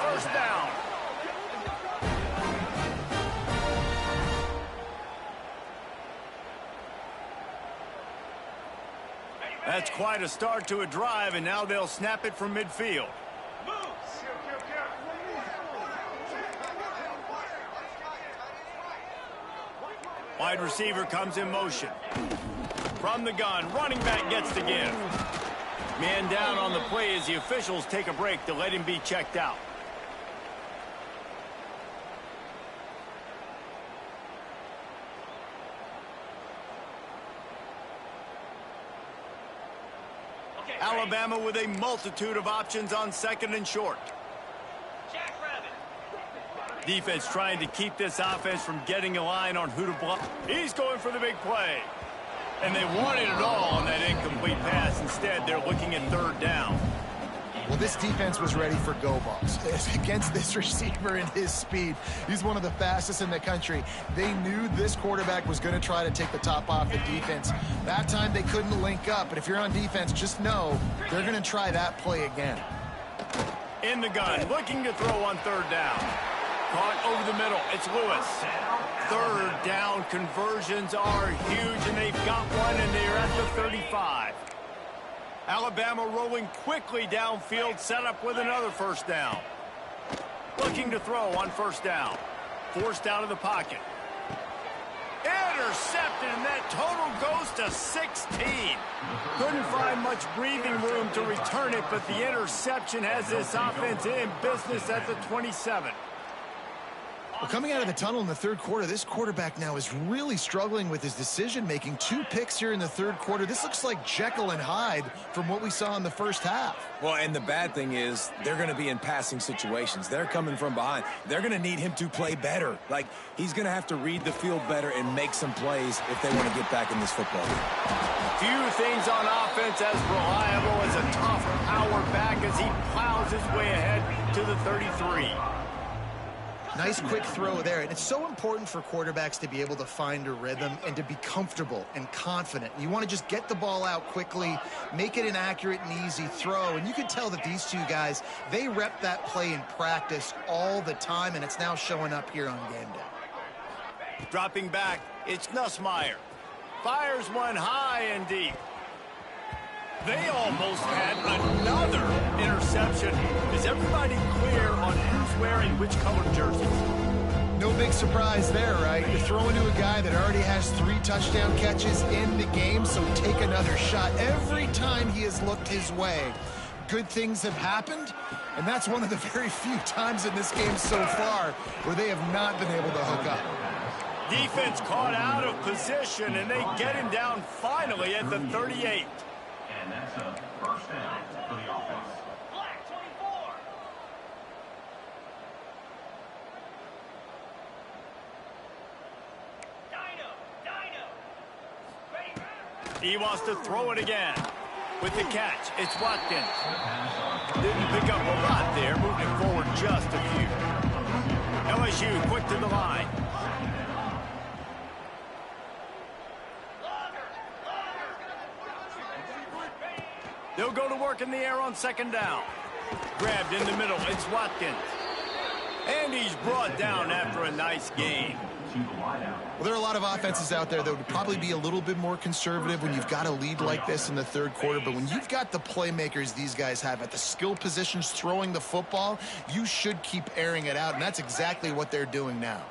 S1: quite a start to a drive, and now they'll snap it from midfield. Wide receiver comes in motion. From the gun, running back gets the give. Man down on the play as the officials take a break to let him be checked out. Alabama with a multitude of options on second and short. Defense trying to keep this offense from getting a line on who to block. He's going for the big play. And they wanted it all on that incomplete pass. Instead, they're looking at third down.
S3: Well, this defense was ready for go balls. Against this receiver and his speed, he's one of the fastest in the country. They knew this quarterback was going to try to take the top off the defense. That time they couldn't link up, but if you're on defense, just know they're going to try that play again.
S1: In the gun, looking to throw on third down. Caught over the middle. It's Lewis. Third down conversions are huge, and they've got one, and they're at the 35. Alabama rolling quickly downfield, set up with another first down. Looking to throw on first down. Forced out of the pocket. Intercepted, and that total goes to 16. Couldn't find much breathing room to return it, but the interception has this offense in business at the 27.
S3: Well, coming out of the tunnel in the third quarter, this quarterback now is really struggling with his decision-making. 2 picks here in the third quarter. This looks like Jekyll and Hyde from what we saw in the first half.
S2: Well, and the bad thing is they're going to be in passing situations. They're coming from behind. They're going to need him to play better. Like, he's going to have to read the field better and make some plays if they want to get back in this football game.
S1: Few things on offense as reliable as a tough power back as he plows his way ahead to the 33.
S3: Nice quick throw there. And it's so important for quarterbacks to be able to find a rhythm and to be comfortable and confident. You want to just get the ball out quickly, make it an accurate and easy throw. And you can tell that these two guys, they rep that play in practice all the time, and it's now showing up here on game day.
S1: Dropping back, it's Nussmeier. Fires one high and deep. They almost had another interception. Is everybody clear on who's wearing which color jerseys?
S3: No big surprise there, right? You're throwing to a guy that already has 3 touchdown catches in the game, so take another shot. Every time he has looked his way, good things have happened, and that's one of the very few times in this game so far where they have not been able to hook up.
S1: Defense caught out of position, and they get him down finally at the 38.
S5: And that's a first down for the offense.
S6: Black 24. Dino.
S1: He wants to throw it again. With the catch, it's Watkins. Didn't pick up a lot there, moving it forward just a few. LSU quick to the line. They'll go to work in the air on second down. Grabbed in the middle, it's Watkins. And he's brought down after a nice gain.
S3: Well, there are a lot of offenses out there that would probably be a little bit more conservative when you've got a lead like this in the third quarter. But when you've got the playmakers these guys have at the skill positions throwing the football, you should keep airing it out. And that's exactly what they're doing now.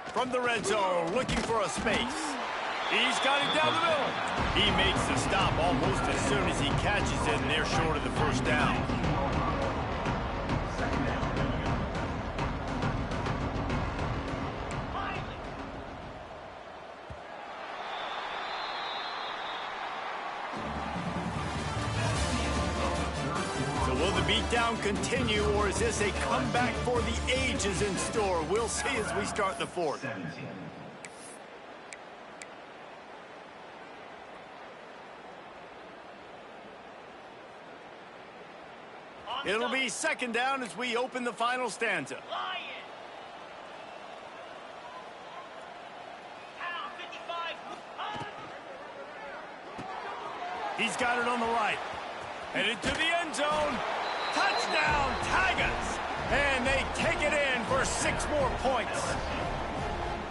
S1: From the red zone, looking for a space. He's got it down the middle. He makes the stop almost as soon as he catches it, and they're short of the first down. So will the beatdown continue, or is this a comeback for the ages in store? We'll see as we start the fourth. It'll be second down as we open the final stanza. He's got it on the right. Headed to the end zone. Touchdown, Tigers! And they take it in for 6 more points.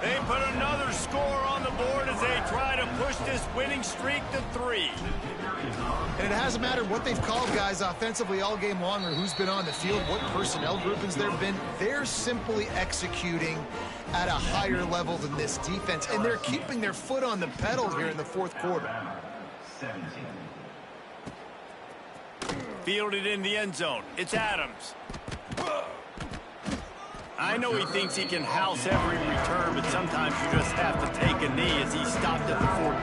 S1: They put another score on the board as they try to push this winning streak to 3.
S3: And it hasn't mattered what they've called guys offensively all game long or who's been on the field, what personnel groupings there have been. They're simply executing at a higher level than this defense, and they're keeping their foot on the pedal here in the fourth quarter.
S5: 17.
S1: Fielded in the end zone. It's Adams. I know he thinks he can house every return, but sometimes you just have to take a knee as he stopped at the 14.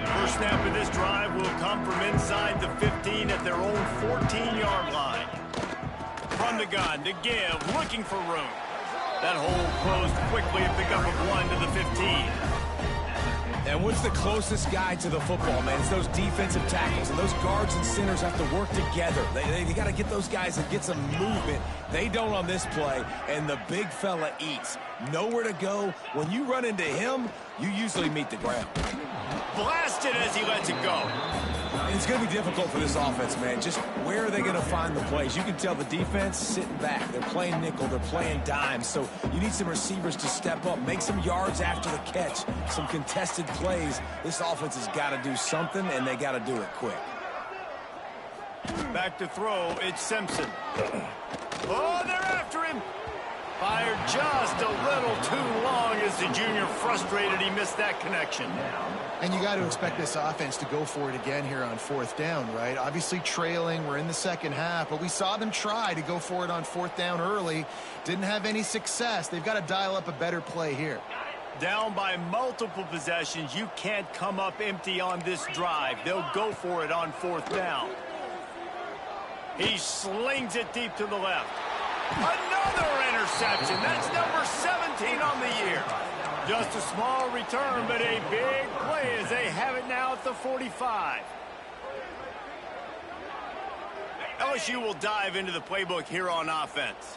S1: First snap of this drive will come from inside the 15 at their own 14-yard line. From the gun to give, looking for room. That hole closed quickly, a pickup of 1 to the 15.
S2: And what's the closest guy to the football, man? It's those defensive tackles, and those guards and centers have to work together. They got to get those guys and get some movement. They don't on this play, and the big fella eats. Nowhere to go. When you run into him, you usually meet the ground.
S1: Blasted as he lets it go.
S2: And it's going to be difficult for this offense, man. Just where are they going to find the plays? You can tell the defense sitting back. They're playing nickel. They're playing dime. So you need some receivers to step up, make some yards after the catch, some contested plays. This offense has got to do something, and they got to do it quick.
S1: Back to throw, it's Simpson. Oh, they're after him. Fired just a little too long as the junior frustrated he missed that connection.
S3: And you got to expect this offense to go for it again here on 4th down, right? Obviously trailing, we're in the second half, but we saw them try to go for it on 4th down early. Didn't have any success. They've got to dial up a better play here.
S1: Down by multiple possessions, you can't come up empty on this drive. They'll go for it on 4th down. He slings it deep to the left. Another interception. That's number 17 on the year. Just a small return, but a big play as they have it now at the 45. LSU will dive into the playbook here on offense.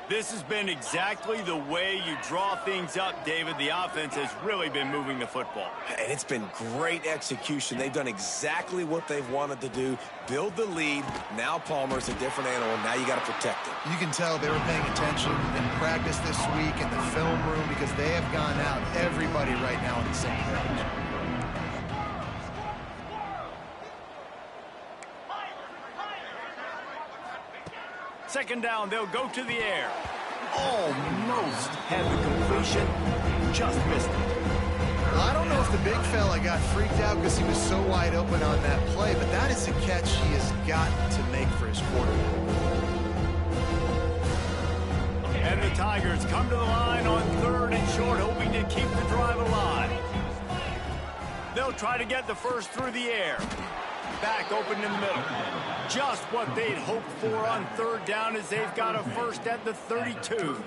S1: This has been exactly the way you draw things up, David. The offense has really been moving the football.
S2: And it's been great execution. They've done exactly what they've wanted to do. Build the lead. Now Palmer's a different animal. Now you got to protect him.
S3: You can tell they were paying attention in practice this week in the film room because they have gone out, everybody right now on the same page.
S1: Second down, they'll go to the air. Almost had the completion, just missed it.
S3: Well, I don't know if the big fella got freaked out because he was so wide open on that play, but that is a catch he has got to make for his quarterback.
S1: And the Tigers come to the line on 3rd and short, hoping to keep the drive alive. They'll try to get the first through the air. Back open in the middle. Just what they'd hoped for on 3rd down as they've got a first at the 32.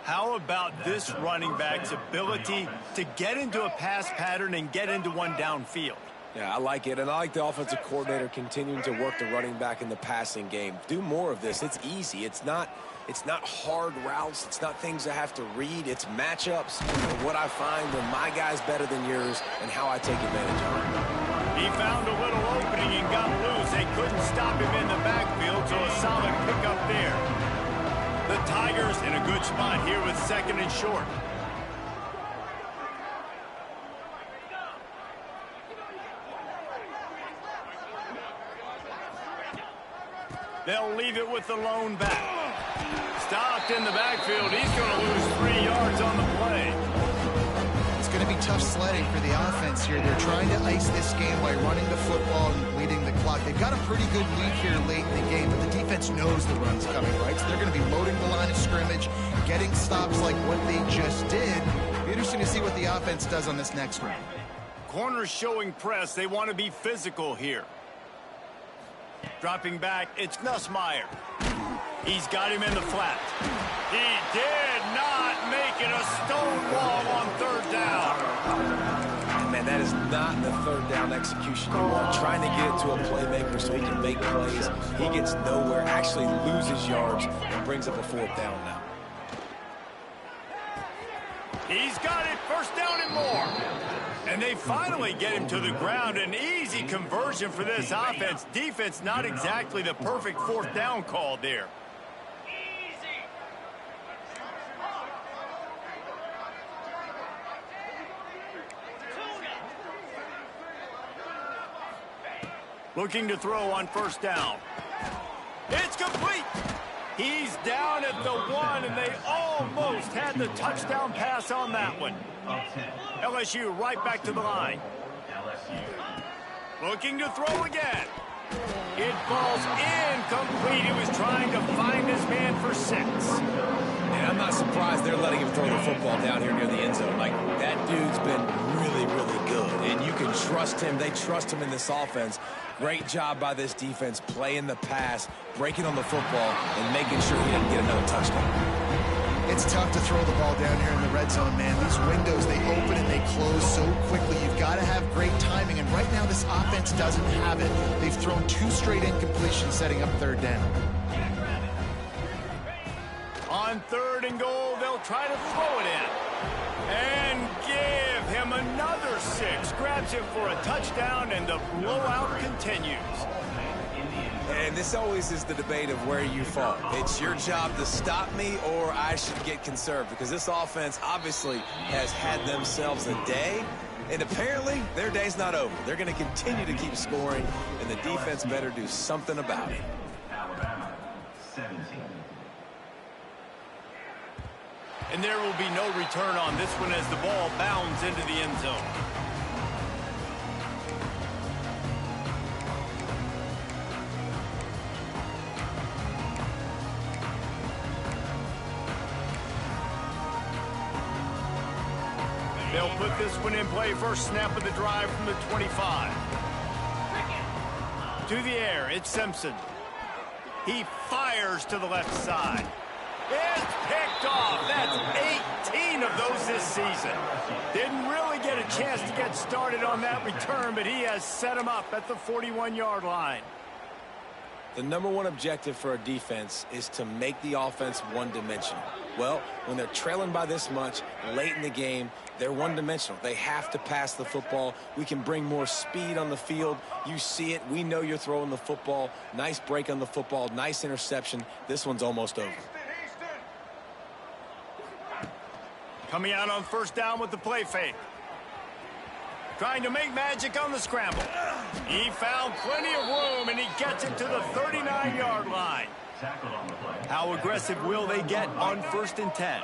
S1: How about this running back's ability to get into a pass pattern and get into one downfield?
S2: Yeah, I like it, and I like the offensive coordinator continuing to work the running back in the passing game. Do more of this. It's easy. It's not hard routes. It's not things I have to read. It's matchups and what I find when my guy's better than yours and how I take advantage of it.
S1: He found a little opening and got loose. They couldn't stop him in the backfield, so a solid pickup there. The Tigers in a good spot here with 2nd and short. They'll leave it with the lone back. Stopped in the backfield. He's going to lose 3 yards on the play.
S3: It's going to be tough sledding for the offense here. They're trying to ice this game by running the football and leading the clock. They've got a pretty good lead here late in the game, but the defense knows the run's coming, right? So they're going to be loading the line of scrimmage, getting stops like what they just did. It'll be interesting to see what the offense does on this next round.
S1: Corners showing press. They want to be physical here. Dropping back, it's Nussmeier. He's got him in the flat. He did not make it a stone wall on 3rd down.
S2: Man, that is not the 3rd down execution you want. Trying to get it to a playmaker so he can make plays. He gets nowhere, actually loses yards, and brings up a 4th down now.
S1: He's got it, 1st down and more. And they finally get him to the ground. An easy conversion for this offense. Defense not exactly the perfect fourth down call there. Looking to throw on first down. It's complete. He's down at the 1, and they almost had the touchdown pass on that one. LSU right back to the line. Looking to throw again. It falls incomplete. He was trying to find his man for 6.
S2: And I'm not surprised they're letting him throw the football down here near the end zone. Like, that dude's been really, really good. And you can trust him. They trust him in this offense. Great job by this defense playing the pass, breaking on the football, and making sure he didn't get another touchdown.
S3: It's tough to throw the ball down here in the red zone, man. These windows, they open and they close so quickly. You've got to have great timing, and right now this offense doesn't have it. They've thrown 2 straight incompletions setting up third down.
S1: On 3rd and goal, they'll try to throw it in. And give him another 6. Grabs him for a touchdown, and the blowout continues.
S2: And this always is the debate of where you fall. It's your job to stop me, or I should get conserved, because this offense obviously has had themselves a day, and apparently their day's not over. They're going to continue to keep scoring, and the defense better do something about it.
S5: Alabama, 17.
S1: And there will be no return on this one as the ball bounds into the end zone. They'll put this one in play. First snap of the drive from the 25. To the air, it's Simpson. He fires to the left side. It's picked off. That's 18 of those this season. Didn't really get a chance to get started on that return, but he has set him up at the 41-yard line.
S2: The number one objective for a defense is to make the offense one-dimensional. Well, when they're trailing by this much late in the game, they're one-dimensional. They have to pass the football. We can bring more speed on the field. You see it. We know you're throwing the football. Nice break on the football. Nice interception. This one's almost over.
S1: Coming out on first down with the play fake. Trying to make magic on the scramble. He found plenty of room, and he gets it to the 39-yard line. How aggressive will they get on 1st and 10?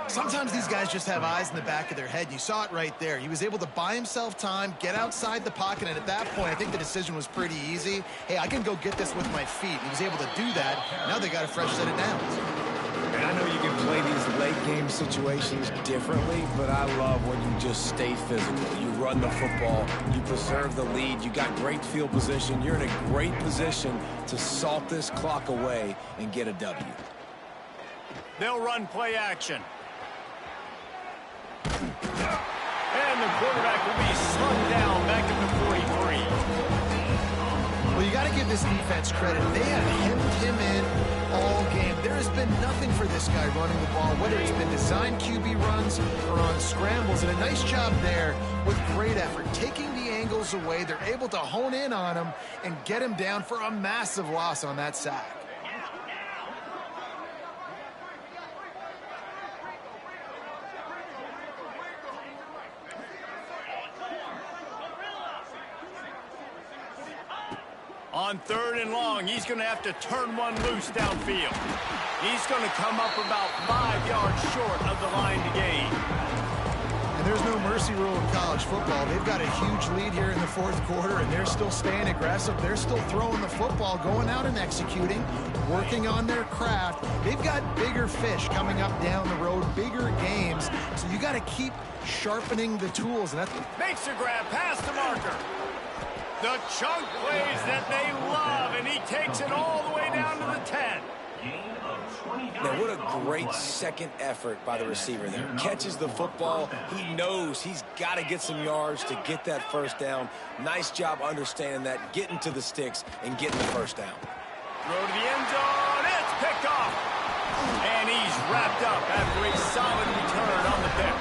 S3: Sometimes these guys just have eyes in the back of their head. You saw it right there. He was able to buy himself time, get outside the pocket, and at that point, I think the decision was pretty easy. Hey, I can go get this with my feet. He was able to do that. Now they got a fresh set of downs.
S2: And I know you can play these late-game situations differently, but I love when you just stay physical. You run the football, you preserve the lead, you got great field position. You're in a great position to salt this clock away and get a W.
S1: They'll run play action. And the quarterback will be slung down back at the 43.
S3: Well, you got to give this defense credit. They have hemmed him in all game. There has been nothing for this guy running the ball, whether it's been designed QB runs or on scrambles, and a nice job there with great effort. Taking the angles away, they're able to hone in on him and get him down for a massive loss on that sack.
S1: On 3rd and long, he's going to have to turn one loose downfield. He's going to come up about 5 yards short of the line to gain.
S3: And there's no mercy rule in college football. They've got a huge lead here in the 4th quarter, and they're still staying aggressive. They're still throwing the football, going out and executing, working on their craft. They've got bigger fish coming up down the road, bigger games. So you got to keep sharpening the tools. And that's
S1: Makes a grab past the marker. The chunk plays that they love, and he takes it all the way down to the 10.
S2: Now, what a great second effort by the receiver there. Catches the football. He knows he's got to get some yards to get that first down. Nice job understanding that, getting to the sticks, and getting the first down.
S1: Throw to the end zone. It's picked off. And he's wrapped up after a solid return on the pick.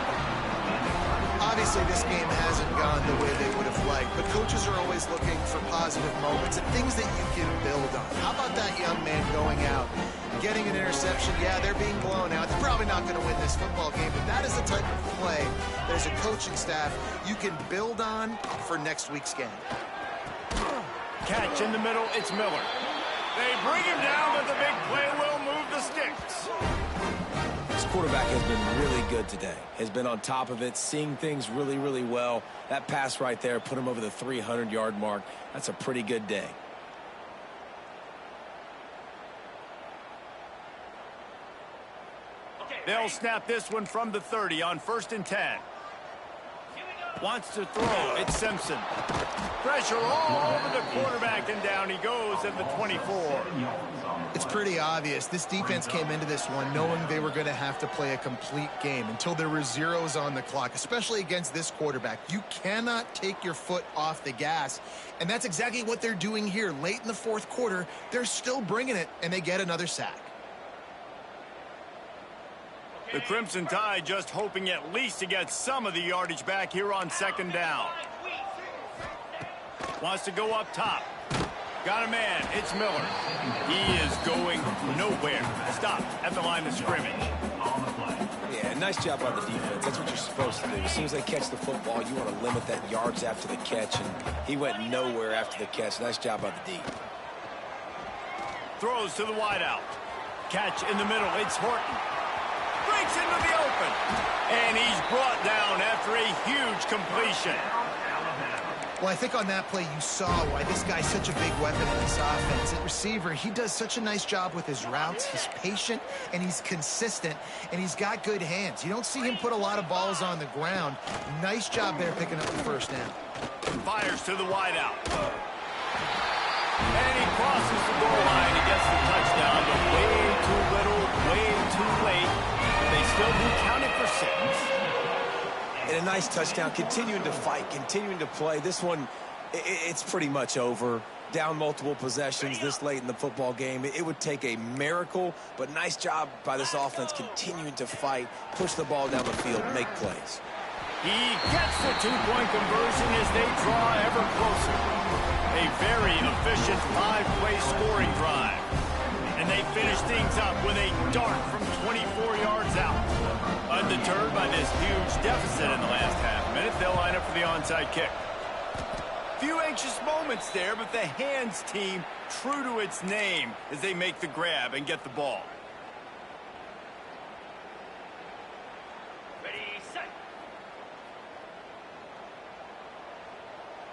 S3: Obviously, this game hasn't gone the way they would have liked, but coaches are always looking for positive moments and things that you can build on. How about that young man going out, getting an interception? Yeah, they're being blown out. They're probably not going to win this football game, but that is the type of play that as a coaching staff you can build on for next week's game.
S1: Catch in the middle, it's Miller. They bring him down, but the big play will move the sticks.
S2: This quarterback has been really good today. Has been on top of it, seeing things really, really well. That pass right there put him over the 300-yard mark. That's a pretty good day.
S1: They'll snap this one from the 30 on 1st and 10. Wants to throw. It's Simpson. Pressure all over the quarterback, and down he goes at the 24.
S3: It's pretty obvious. This defense came into this one knowing they were going to have to play a complete game until there were zeros on the clock, especially against this quarterback. You cannot take your foot off the gas, and that's exactly what they're doing here. Late in the fourth quarter, they're still bringing it, and they get another sack.
S1: The Crimson Tide just hoping at least to get some of the yardage back here on 2nd down. Wants to go up top. Got a man. It's Miller. He is going nowhere. Stopped at the line of scrimmage.
S2: Yeah, nice job by the defense. That's what you're supposed to do. As soon as they catch the football, you want to limit that yards after the catch, and he went nowhere after the catch. Nice job by the D.
S1: Throws to the wideout. Catch in the middle. It's Horton. Breaks into the open. And he's brought down after a huge completion.
S3: Well, I think on that play you saw why this guy's such a big weapon in this offense. At receiver, he does such a nice job with his routes. He's patient, and he's consistent, and he's got good hands. You don't see him put a lot of balls on the ground. Nice job there picking up the 1st down.
S1: Fires to the wideout. And he crosses the goal line and gets the touchdown, but way too little, way too late. They still do count it for 6.
S2: And a nice touchdown, continuing to fight, continuing to play. This one, it's pretty much over. Down multiple possessions this late in the football game. It would take a miracle, but nice job by this offense continuing to fight, push the ball down the field, make plays.
S1: He gets the 2-point conversion as they draw ever closer. A very efficient 5-play scoring drive. And they finish things up with a dart from 24 yards out. Undeterred by this huge deficit in the last half-minute, they'll line up for the onside kick. Few anxious moments there, but the hands team true to its name as they make the grab and get the ball.
S6: Ready, set.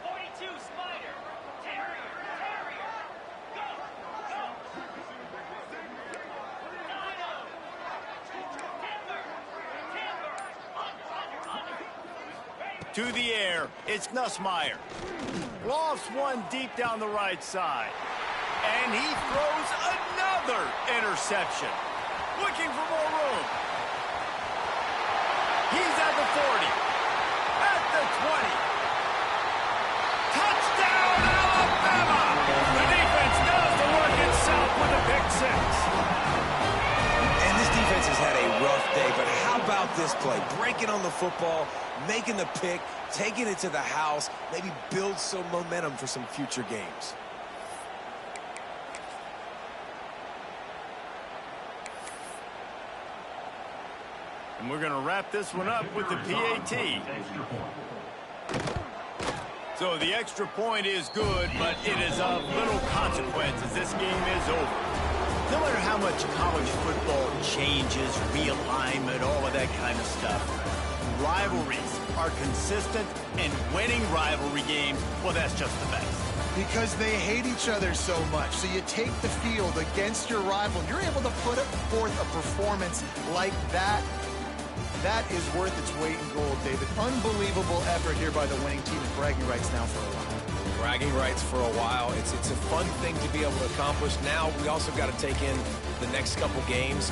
S6: 42 Spider. Terrier. Go.
S1: To the air, it's Nussmeier. Lofts one deep down the right side. And he throws another interception. Looking for more room. He's at the 40. At the 20. Touchdown, Alabama! The defense does the work itself with a pick 6.
S2: And this defense has had a rough day, but how about this play? Breaking on the football, making the pick, taking it to the house, maybe build some momentum for some future games.
S1: And we're going to wrap this one up with the PAT. So the extra point is good, but it is of little consequence as this game is over. No matter how much college football changes, realignment, all of that kind of stuff, rivalries are consistent, and winning rivalry games, well, that's just the best.
S3: Because they hate each other so much. So you take the field against your rival. You're able to put forth a performance like that. That is worth its weight in gold, David. Unbelievable effort here by the winning team, and bragging rights now for a while.
S2: Bragging rights for a while. It's a fun thing to be able to accomplish. Now we also got to take in the next couple games.